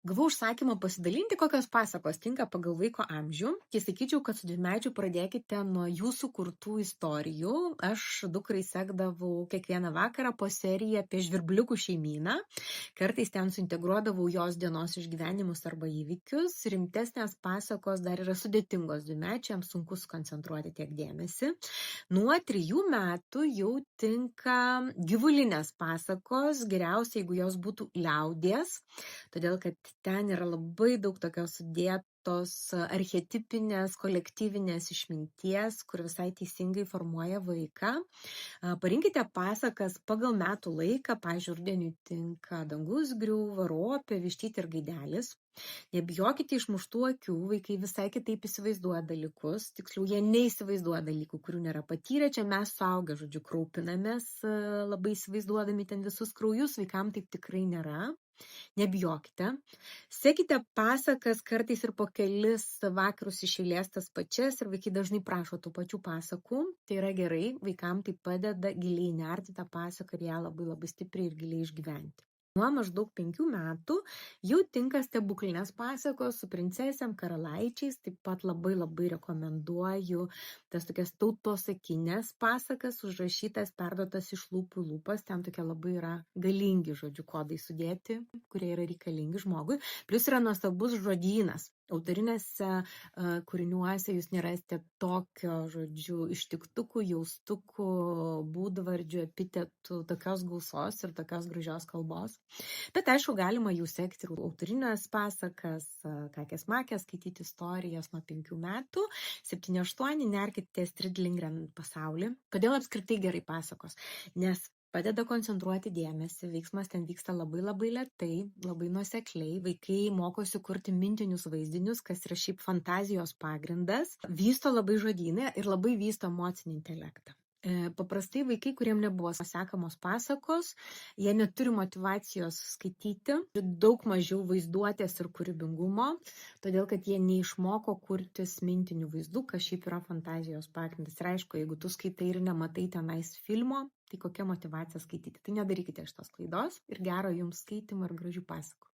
Gavau užsakymą pasidalinti, kokios pasakos tinka pagal vaiko amžių. Tai sakyčiau, kad su dvimečiu pradėkite nuo jūsų kurtų istorijų. Aš dukrai sekdavau kiekvieną vakarą po seriją apie žvirbliukų šeimyną. Kartais ten suintegruodavau jos dienos išgyvenimus arba įvykius. Rimtesnės pasakos dar yra sudėtingos dvimečiams, sunku sukoncentruoti tiek dėmesį. Nuo 3 metų jau tinka gyvulinės pasakos, geriausia, jeigu jos būtų liaudies, todėl kad ten yra labai daug tokios sudėtos archetipinės, kolektyvinės išminties, kur visai teisingai formuoja vaiką. Parinkite pasakas pagal metų laiką, pavyzdžiui, rudeniui tinka Dangus griūva, Ropė, Vištytė ir Gaidelis. Nebijokite išmuštų akių, vaikai visai kitaip įsivaizduoja dalykus, tiksliau jie neįsivaizduoja dalykų, kurių nėra patyrę, čia mes suaugę, žodžiu, kraupinamės, labai įsivaizduodami ten visus kraujus, vaikam taip tikrai nėra. Nebijokite. Sekite pasakas kartais ir po kelis vakarus iš eilės tas pačias ir vaikai dažnai prašo tų pačių pasakų. Tai yra gerai, vaikam tai padeda giliai nerti tą pasaką ir ją labai labai stipriai ir giliai išgyventi. Nuo maždaug 5 metų jau tinka stebuklinės pasakos su princesėm, karalaičiais, taip pat labai labai rekomenduoju tas tokias tautosakinės pasakas, užrašytas, perduotas iš lūpų į lūpas, ten tokie labai yra galingi, žodžiu, kodai sudėti, kurie yra reikalingi žmogui. Plius yra nuostabus žodynas. Autorinėse kūriniuose jūs nerasite tokio, žodžiu, ištiktukų, jaustukų, būdvardžių, epitetų, tokios gausos ir tokios gražios kalbos. Bet aišku, galima jų sekti ir autorinės pasakas, kakės makės, skaityti istorijas nuo 5 metų, 7-8 nerkite Astrid Lindgren pasaulį. Kodėl apskritai gerai pasakos? Nes padeda koncentruoti dėmesį, veiksmas ten vyksta labai labai lėtai, labai nuosekliai, vaikai mokosi kurti mintinius vaizdinius, kas yra šiaip fantazijos pagrindas, vysto labai žodyną ir labai vysto emocinį intelektą. Paprastai vaikai, kuriem nebuvo sekamos pasakos, jie neturi motyvacijos skaityti, daug mažiau vaizduotės ir kūrybingumo, todėl kad jie neišmoko kurtis mintinių vaizdų, kas šiaip yra fantazijos pagrindas. Ir aišku, jeigu tu skaitai ir nematai tenais filmo, tai kokia motyvacija skaityti. Tai nedarykite šitos klaidos ir gero jums skaitimo ir gražių pasakų.